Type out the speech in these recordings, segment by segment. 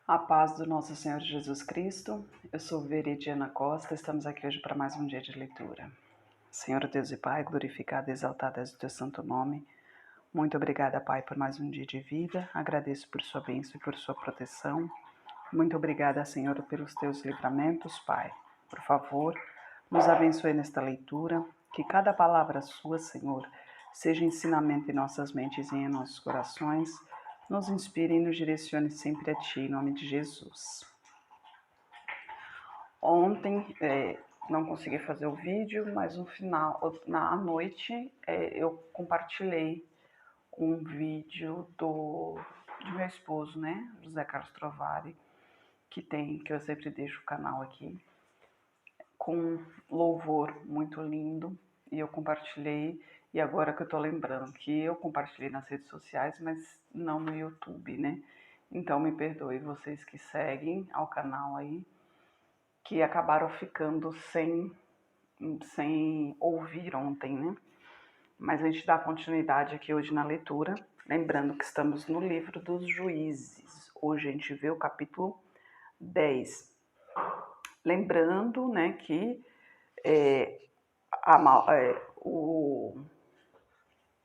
A paz do nosso Senhor Jesus Cristo. Eu sou Veridiana Costa, estamos aqui hoje para mais um dia de leitura. Senhor Deus e Pai, glorificado e exaltado és o teu santo nome. Muito obrigada, Pai, por mais um dia de vida. Agradeço por sua bênção e por sua proteção. Muito obrigada, Senhor, pelos teus livramentos, Pai. Por favor, nos abençoe nesta leitura, que cada palavra sua, Senhor, seja ensinamento em nossas mentes e em nossos corações, nos inspire e nos direcione sempre a Ti, em nome de Jesus. Ontem não consegui fazer o vídeo, mas no final, à noite, eu compartilhei um vídeo de meu esposo, né, José Carlos Trovari, que eu sempre deixo o canal aqui, com louvor muito lindo, e eu compartilhei, e agora que eu tô lembrando que eu compartilhei nas redes sociais, mas não no YouTube, né? Então me perdoe vocês que seguem ao canal aí, que acabaram ficando sem ouvir ontem, né? Mas a gente dá continuidade aqui hoje na leitura, lembrando que estamos no livro dos Juízes. Hoje a gente vê o capítulo 10. Lembrando, né, que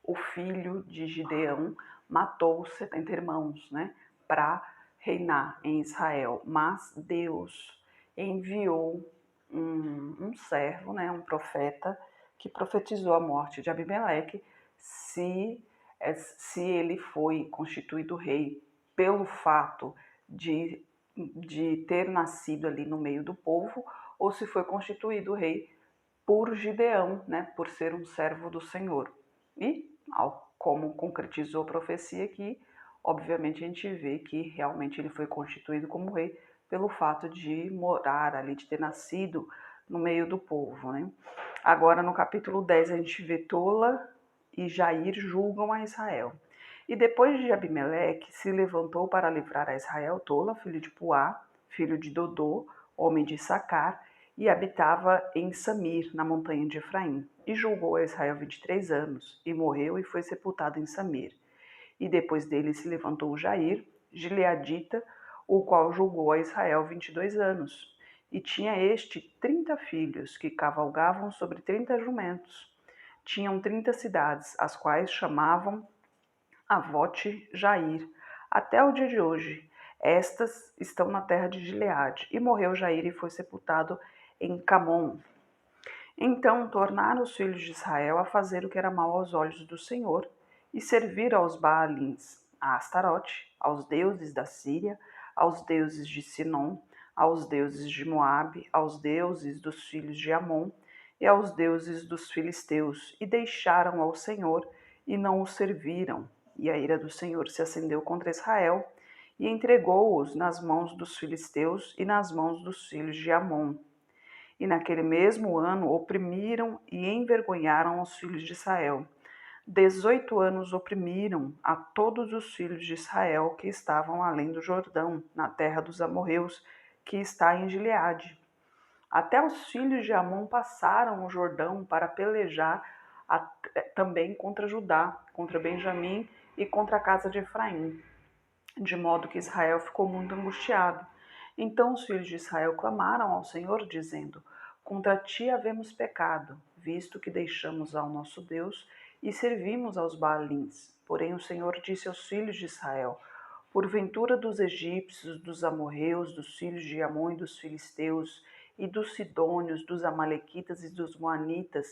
o filho de Gideão matou os 70 irmãos, né, para reinar em Israel. Mas Deus enviou um servo, né, um profeta, que profetizou a morte de Abimeleque se ele foi constituído rei pelo fato de ter nascido ali no meio do povo, ou se foi constituído rei por Gideão, né, por ser um servo do Senhor. E, como concretizou a profecia aqui, obviamente a gente vê que realmente ele foi constituído como rei pelo fato de morar ali, de ter nascido no meio do povo, né? Agora no capítulo 10 a gente vê Tola e Jair julgam a Israel. E depois de Abimeleque se levantou para livrar a Israel Tola, filho de Puá, filho de Dodô, homem de Sacar, e habitava em Samir, na montanha de Efraim. E julgou a Israel 23 anos, e morreu e foi sepultado em Samir. E depois dele se levantou Jair, gileadita, o qual julgou a Israel 22 anos. E tinha este 30 filhos, que cavalgavam sobre 30 jumentos. Tinham 30 cidades, as quais chamavam Avote Jair, até o dia de hoje. Estas estão na terra de Gileade. E morreu Jair e foi sepultado em Camon. Então tornaram os filhos de Israel a fazer o que era mal aos olhos do Senhor, e servir aos Baalins, a Astarote, aos deuses da Síria, aos deuses de Sinom, aos deuses de Moabe, aos deuses dos filhos de Amon e aos deuses dos filisteus, e deixaram ao Senhor e não o serviram. E a ira do Senhor se acendeu contra Israel, e entregou-os nas mãos dos filisteus e nas mãos dos filhos de Amon. E naquele mesmo ano oprimiram e envergonharam os filhos de Israel. 18 anos oprimiram a todos os filhos de Israel que estavam além do Jordão, na terra dos amorreus, que está em Gileade. Até os filhos de Amon passaram o Jordão para pelejar também contra Judá, contra Benjamim e contra a casa de Efraim, de modo que Israel ficou muito angustiado. Então os filhos de Israel clamaram ao Senhor, dizendo: Contra ti havemos pecado, visto que deixamos ao nosso Deus e servimos aos Baalins. Porém o Senhor disse aos filhos de Israel: Porventura dos egípcios, dos amorreus, dos filhos de Amon e dos filisteus, e dos sidônios, dos amalequitas e dos moanitas,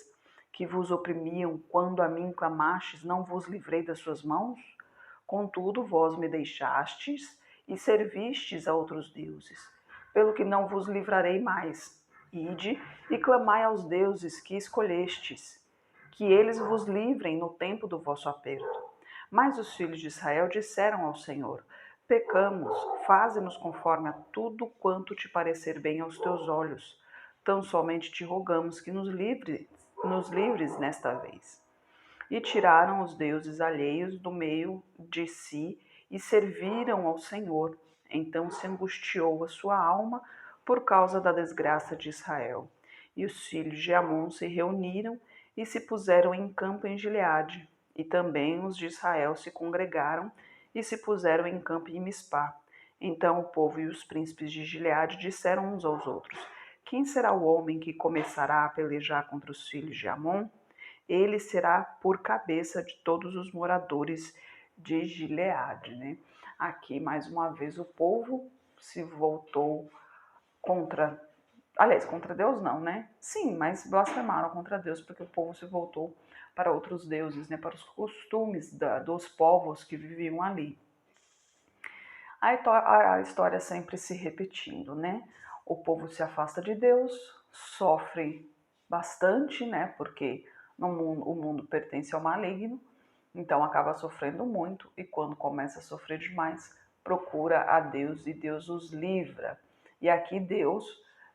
que vos oprimiam, quando a mim clamastes, não vos livrei das suas mãos? Contudo, vós me deixastes e servistes a outros deuses, pelo que não vos livrarei mais. Ide e clamai aos deuses que escolhestes, que eles vos livrem no tempo do vosso aperto. Mas os filhos de Israel disseram ao Senhor: Pecamos, faze-nos conforme a tudo quanto te parecer bem aos teus olhos. Tão somente te rogamos que nos livres nesta vez. E tiraram os deuses alheios do meio de si e serviram ao Senhor. Então se angustiou a sua alma por causa da desgraça de Israel. E os filhos de Amon se reuniram e se puseram em campo em Gileade. E também os de Israel se congregaram e se puseram em campo em Mispá. Então o povo e os príncipes de Gileade disseram uns aos outros: Quem será o homem que começará a pelejar contra os filhos de Amon? Ele será por cabeça de todos os moradores de Gileade, né? Aqui, mais uma vez, o povo se voltou contra, aliás, contra Deus não, né? Sim, mas blasfemaram contra Deus, porque o povo se voltou para outros deuses, né? Para os costumes dos povos que viviam ali. A história sempre se repetindo, né? O povo se afasta de Deus, sofre bastante, né? Porque o mundo pertence ao maligno, então acaba sofrendo muito e quando começa a sofrer demais, procura a Deus e Deus os livra. E aqui Deus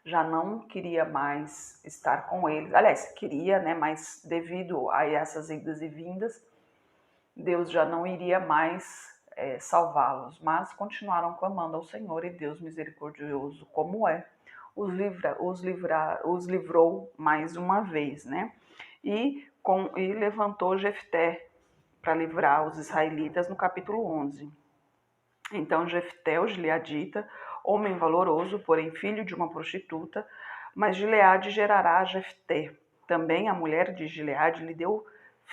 já não queria mais estar com eles. Aliás, queria, né? Mas devido a essas idas e vindas, Deus já não iria mais salvá-los, mas continuaram clamando ao Senhor e Deus misericordioso como é, os livrou mais uma vez, né? E levantou Jefté para livrar os israelitas no capítulo 11. Então Jefté, o gileadita, homem valoroso, porém filho de uma prostituta, mas Gileade gerará a Jefté. Também a mulher de Gileade lhe deu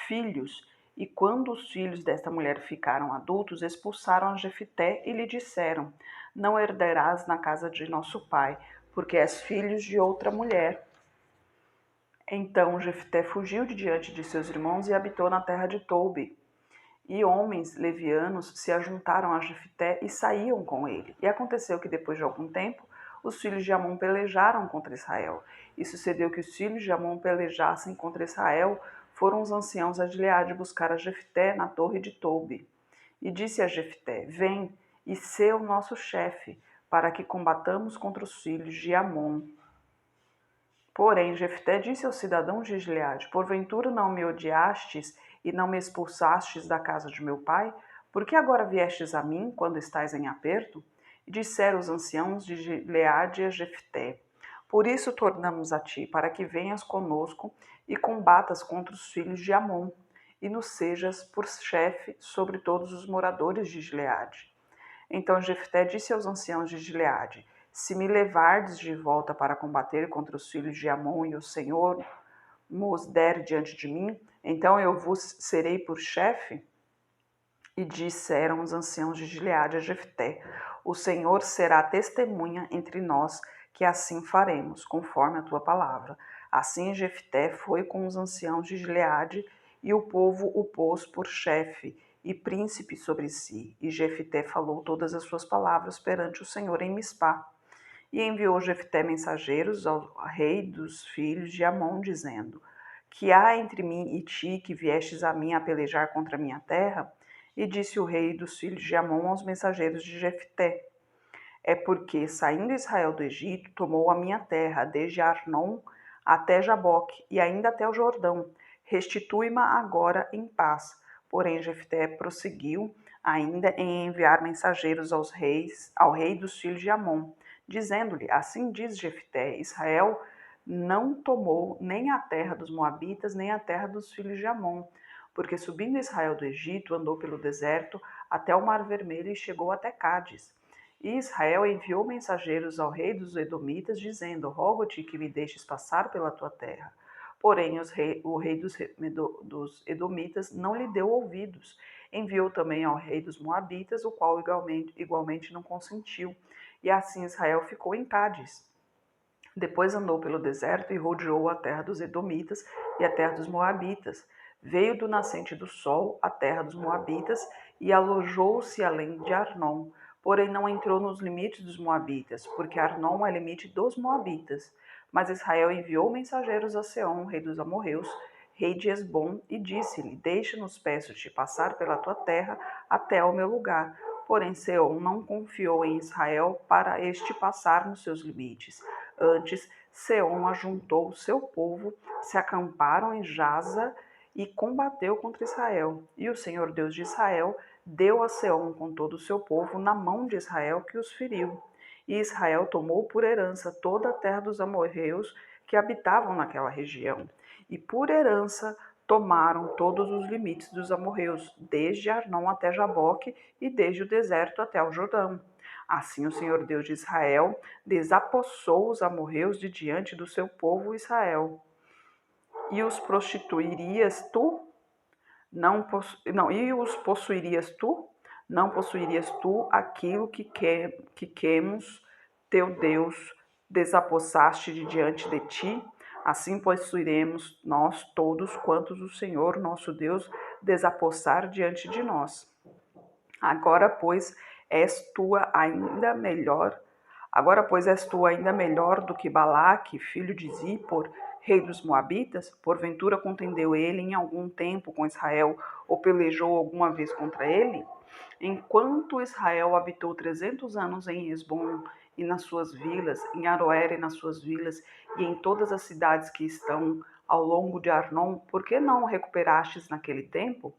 filhos, e quando os filhos desta mulher ficaram adultos, expulsaram a Jefté e lhe disseram: Não herdarás na casa de nosso pai, porque és filho de outra mulher. Então Jefté fugiu de diante de seus irmãos e habitou na terra de Tobi. E homens levianos se ajuntaram a Jefté e saíam com ele. E aconteceu que depois de algum tempo, os filhos de Amon pelejaram contra Israel. E sucedeu que os filhos de Amon pelejassem contra Israel, foram os anciãos de Gileade buscar a Jefté na torre de Tobi. E disse a Jefté: Vem e sê o nosso chefe, para que combatamos contra os filhos de Amon. Porém, Jefté disse aos cidadãos de Gileade: Porventura não me odiastes e não me expulsastes da casa de meu pai? Por que agora viestes a mim, quando estais em aperto? E disseram os anciãos de Gileade a Jefté: Por isso tornamos a ti, para que venhas conosco e combatas contra os filhos de Amon, e nos sejas por chefe sobre todos os moradores de Gileade. Então Jefté disse aos anciãos de Gileade: Se me levardes de volta para combater contra os filhos de Amon e o Senhor nos der diante de mim, então eu vos serei por chefe? E disseram os anciãos de Gileade a Jefté: O Senhor será testemunha entre nós que assim faremos, conforme a tua palavra. Assim Jefté foi com os anciãos de Gileade, e o povo o pôs por chefe e príncipe sobre si. E Jefté falou todas as suas palavras perante o Senhor em Mispá. E enviou Jefté mensageiros ao rei dos filhos de Amon, dizendo: Que há entre mim e ti, que viestes a mim a pelejar contra a minha terra? E disse o rei dos filhos de Amon aos mensageiros de Jefté: É porque, saindo Israel do Egito, tomou a minha terra, desde Arnon até Jaboque, e ainda até o Jordão. Restitui-ma agora em paz. Porém, Jefté prosseguiu ainda em enviar mensageiros ao rei dos filhos de Amon, dizendo-lhe: Assim diz Jefté: Israel não tomou nem a terra dos Moabitas, nem a terra dos filhos de Amon, porque subindo Israel do Egito, andou pelo deserto até o Mar Vermelho e chegou até Cádiz. E Israel enviou mensageiros ao rei dos Edomitas, dizendo: Rogo-te que me deixes passar pela tua terra. Porém, o rei dos Edomitas não lhe deu ouvidos. Enviou também ao rei dos Moabitas, o qual igualmente não consentiu. E assim Israel ficou em Cádiz. Depois andou pelo deserto e rodeou a terra dos Edomitas e a terra dos Moabitas. Veio do nascente do sol à terra dos Moabitas e alojou-se além de Arnon. Porém não entrou nos limites dos Moabitas, porque Arnon é limite dos Moabitas. Mas Israel enviou mensageiros a Seom, rei dos amorreus, rei de Esbom, e disse-lhe: Deixa-nos, peço-te, passar pela tua terra até ao meu lugar. Porém Seom não confiou em Israel para este passar nos seus limites. Antes, Seom ajuntou o seu povo, se acamparam em Jaza e combateu contra Israel. E o Senhor Deus de Israel deu a Seom com todo o seu povo na mão de Israel, que os feriu. E Israel tomou por herança toda a terra dos amorreus que habitavam naquela região. E por herança tomaram todos os limites dos amorreus, desde Arnon até Jaboque e desde o deserto até o Jordão. Assim o Senhor Deus de Israel desapossou os amorreus de diante do seu povo Israel. E os prostituirias tu? E os possuirias tu? Não possuirias tu aquilo que Quemos, teu Deus, desapossaste de diante de ti? Assim possuiremos nós todos quantos o Senhor nosso Deus desapossar diante de nós. Agora, pois, és tu ainda melhor do que Balaque, filho de Zippor, rei dos Moabitas? Porventura contendeu ele em algum tempo com Israel, ou pelejou alguma vez contra ele? Enquanto Israel habitou 300 anos em Hesbom e nas suas vilas, em Aroer e nas suas vilas, e em todas as cidades que estão ao longo de Arnon, por que não o recuperastes naquele tempo?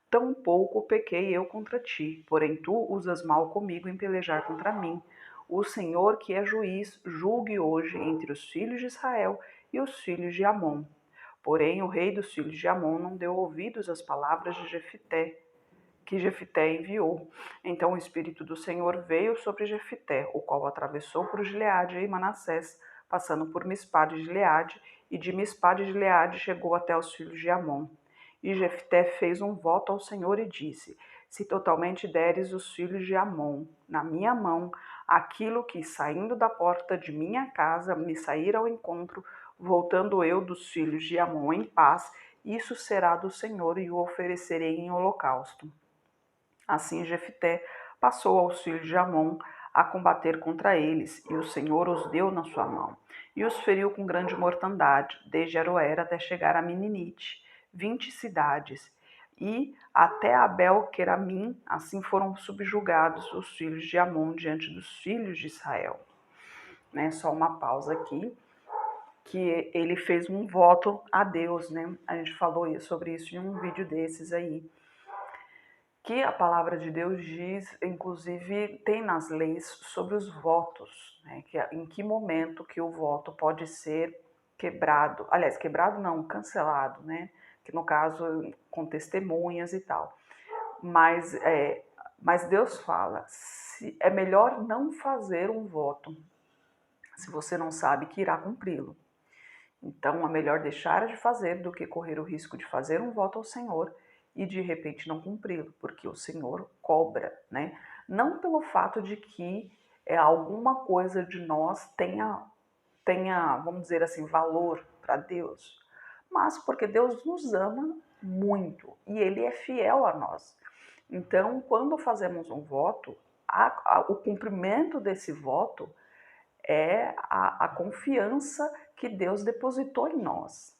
Tampouco pequei eu contra ti, porém tu usas mal comigo em pelejar contra mim. O Senhor, que é juiz, julgue hoje entre os filhos de Israel e os filhos de Amon. Porém, o rei dos filhos de Amon não deu ouvidos às palavras de Jefité, que Jefité enviou. Então o Espírito do Senhor veio sobre Jefité, o qual atravessou por Gileade e Manassés, passando por Mispá de Gileade, e de Mispá de Gileade chegou até os filhos de Amon. E Jefté fez um voto ao Senhor e disse: Se totalmente deres os filhos de Amon na minha mão, aquilo que, saindo da porta de minha casa, me sair ao encontro, voltando eu dos filhos de Amon em paz, isso será do Senhor e o oferecerei em holocausto. Assim Jefté passou aos filhos de Amon a combater contra eles, e o Senhor os deu na sua mão, e os feriu com grande mortandade, desde Aroer até chegar a Mininite, 20 cidades, e até Abel-Queramim. Assim foram subjugados os filhos de Amon diante dos filhos de Israel. Só uma pausa aqui, que ele fez um voto a Deus, né? A gente falou sobre isso em um vídeo desses aí, que a palavra de Deus diz, inclusive tem nas leis sobre os votos, né? Em que momento que o voto pode ser quebrado, aliás, quebrado não, cancelado, né? Que no caso com testemunhas e tal. Mas Deus fala, se é melhor não fazer um voto, se você não sabe que irá cumpri-lo. Então é melhor deixar de fazer do que correr o risco de fazer um voto ao Senhor e de repente não cumpri-lo, porque o Senhor cobra, né? Não pelo fato de que alguma coisa de nós tenha, vamos dizer assim, valor para Deus, mas porque Deus nos ama muito e Ele é fiel a nós. Então, quando fazemos um voto, o cumprimento desse voto é a confiança que Deus depositou em nós.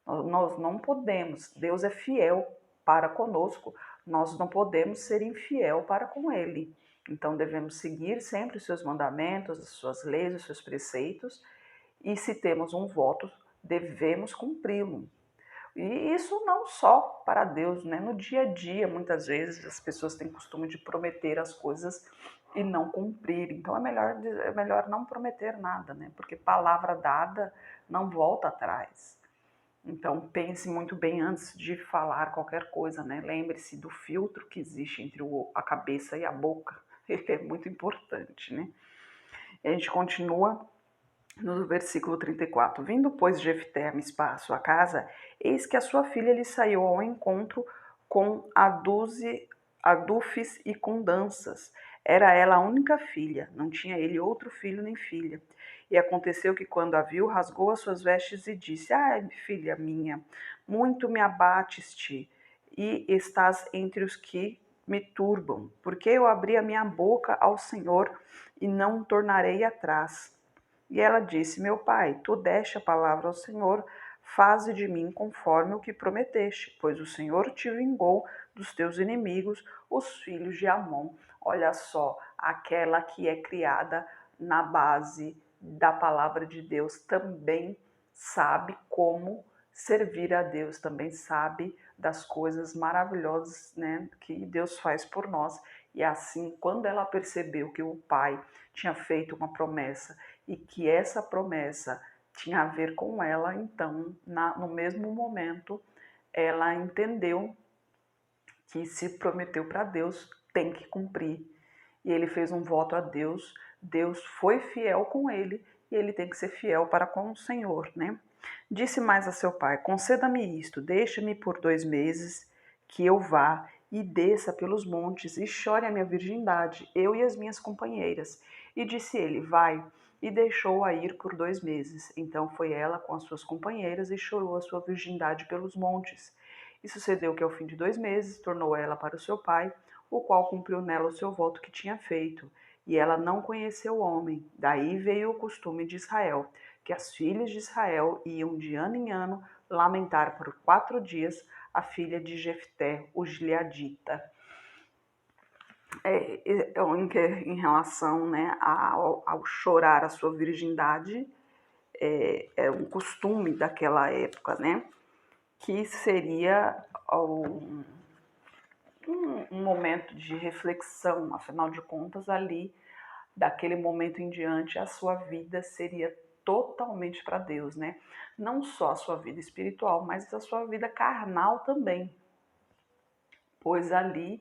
Nós não podemos, Deus é fiel para conosco, nós não podemos ser infiel para com Ele. Então devemos seguir sempre os seus mandamentos, as suas leis, os seus preceitos, e se temos um voto, devemos cumpri-lo. E isso não só para Deus, né? No dia a dia, muitas vezes as pessoas têm costume de prometer as coisas e não cumprir. Então é melhor não prometer nada, né? Porque palavra dada não volta atrás. Então pense muito bem antes de falar qualquer coisa, né? Lembre-se do filtro que existe entre a cabeça e a boca. Ele é muito importante, né? E a gente continua no versículo 34, vindo, pois, Jefté a Mispá, sua casa, eis que a sua filha lhe saiu ao encontro com adufes e com danças. Era ela a única filha, não tinha ele outro filho nem filha. E aconteceu que, quando a viu, rasgou as suas vestes e disse: Ai, filha minha, muito me abateste, e estás entre os que me turbam, porque eu abri a minha boca ao Senhor e não tornarei atrás. E ela disse: Meu pai, tu deste a palavra ao Senhor, faze de mim conforme o que prometeste, pois o Senhor te vingou dos teus inimigos, os filhos de Amon. Olha só, aquela que é criada na base da palavra de Deus também sabe como servir a Deus, também sabe das coisas maravilhosas, né, que Deus faz por nós. E assim, quando ela percebeu que o pai tinha feito uma promessa e que essa promessa tinha a ver com ela, então, no mesmo momento, ela entendeu que se prometeu para Deus, tem que cumprir. e ele fez um voto a Deus, Deus foi fiel com ele e ele tem que ser fiel para com o Senhor, né? Disse mais a seu pai: conceda-me isto, deixe-me por 2 meses, que eu vá e desça pelos montes e chore a minha virgindade, eu e as minhas companheiras. E disse ele: vai. E deixou-a ir por 2 meses. Então foi ela com as suas companheiras e chorou a sua virgindade pelos montes. E sucedeu que ao fim de 2 meses tornou ela para o seu pai, o qual cumpriu nela o seu voto que tinha feito. E ela não conheceu o homem. Daí veio o costume de Israel, que as filhas de Israel iam de ano em ano lamentar por 4 dias a filha de Jefté, o gileadita. Em relação, né, ao chorar a sua virgindade, é um costume daquela época, né, que seria um momento de reflexão, afinal de contas, ali, daquele momento em diante, a sua vida seria totalmente para Deus, né? Não só a sua vida espiritual, mas a sua vida carnal também, pois ali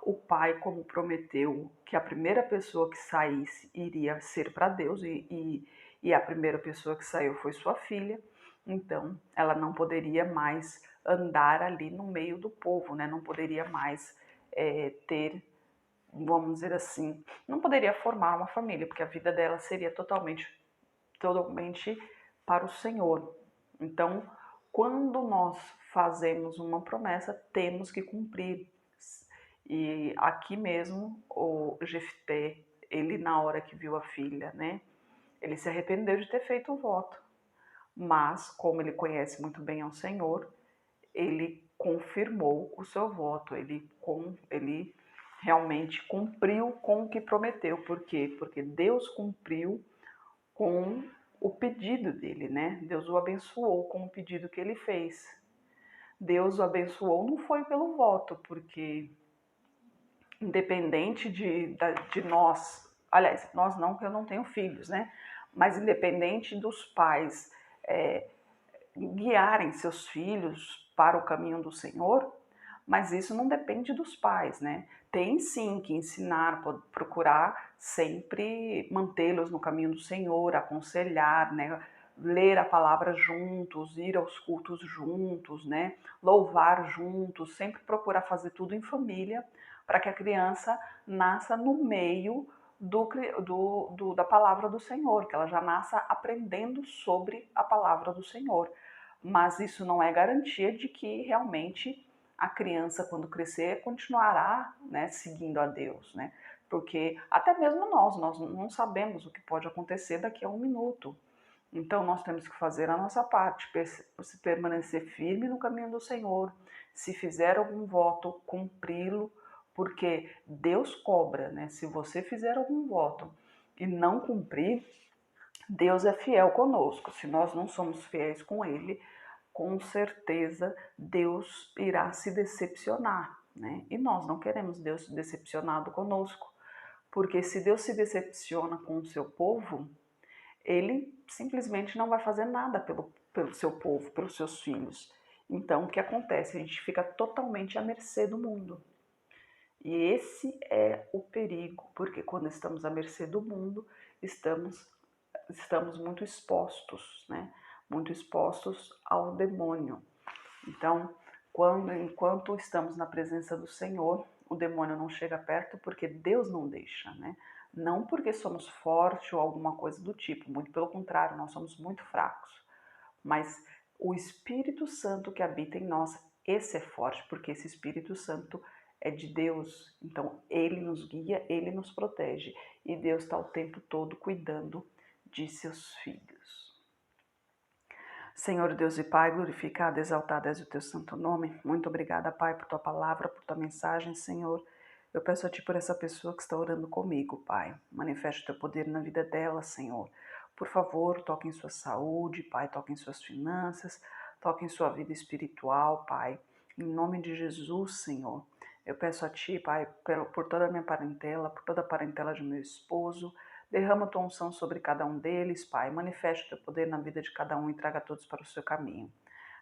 o pai, como prometeu que a primeira pessoa que saísse iria ser para Deus, e a primeira pessoa que saiu foi sua filha, então ela não poderia mais andar ali no meio do povo, né? Não poderia mais ter, vamos dizer assim, não poderia formar uma família, porque a vida dela seria totalmente para o Senhor. Então, quando nós fazemos uma promessa, temos que cumprir. E aqui mesmo, o Jefté, ele na hora que viu a filha, né, ele se arrependeu de ter feito o voto. Mas, como ele conhece muito bem ao Senhor, ele confirmou o seu voto, ele realmente cumpriu com o que prometeu. Por quê? Porque Deus cumpriu com o pedido dele, né? Deus o abençoou com o pedido que ele fez. Deus o abençoou não foi pelo voto, porque independente de nós, aliás, nós não, porque eu não tenho filhos, né? Mas independente dos pais guiarem seus filhos para o caminho do Senhor, mas isso não depende dos pais, né? Tem sim que ensinar, procurar sempre mantê-los no caminho do Senhor, aconselhar, né? Ler a palavra juntos, ir aos cultos juntos, né? Louvar juntos, sempre procurar fazer tudo em família, para que a criança nasça no meio da palavra do Senhor, que ela já nasça aprendendo sobre a palavra do Senhor. Mas isso não é garantia de que realmente a criança, quando crescer, continuará, né, seguindo a Deus, né? Porque até mesmo nós não sabemos o que pode acontecer daqui a um minuto. Então nós temos que fazer a nossa parte, permanecer firme no caminho do Senhor. Se fizer algum voto, cumpri-lo, porque Deus cobra, né? Se você fizer algum voto e não cumprir, Deus é fiel conosco. Se nós não somos fiéis com Ele, com certeza Deus irá se decepcionar, né? E nós não queremos Deus decepcionado conosco, porque se Deus se decepciona com o seu povo, ele simplesmente não vai fazer nada pelo seu povo, pelos seus filhos. Então, o que acontece? A gente fica totalmente à mercê do mundo. E esse é o perigo, porque quando estamos à mercê do mundo, estamos muito expostos, né? Muito expostos ao demônio. Então, enquanto estamos na presença do Senhor, o demônio não chega perto porque Deus não deixa, né? Não porque somos fortes ou alguma coisa do tipo, muito pelo contrário, nós somos muito fracos. Mas o Espírito Santo que habita em nós, esse é forte, porque esse Espírito Santo é de Deus. Então, ele nos guia, ele nos protege. E Deus está o tempo todo cuidando de seus filhos. Senhor Deus e Pai, glorificado, exaltado és o teu santo nome. Muito obrigada, Pai, por tua palavra, por tua mensagem, Senhor. Eu peço a Ti por essa pessoa que está orando comigo, Pai. Manifeste o Teu poder na vida dela, Senhor. Por favor, toque em sua saúde, Pai, toque em suas finanças, toque em sua vida espiritual, Pai. Em nome de Jesus, Senhor. Eu peço a Ti, Pai, por toda a minha parentela, por toda a parentela de meu esposo. Derrama a Tua unção sobre cada um deles, Pai. Manifeste o Teu poder na vida de cada um e traga todos para o seu caminho.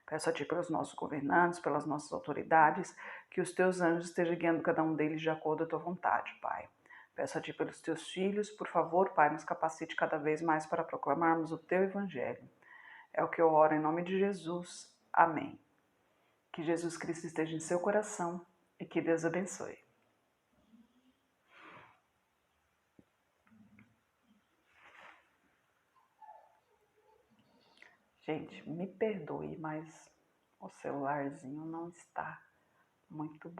Peço a Ti pelos nossos governantes, pelas nossas autoridades, Que os teus anjos estejam guiando cada um deles de acordo com a tua vontade, Pai. Peço a Ti pelos Teus filhos, por favor, Pai, nos capacite cada vez mais para proclamarmos o Teu Evangelho. É o que eu oro em nome de Jesus. Amém. Que Jesus Cristo esteja em seu coração e que Deus abençoe. Gente, me perdoe, mas o celularzinho não está muito bom.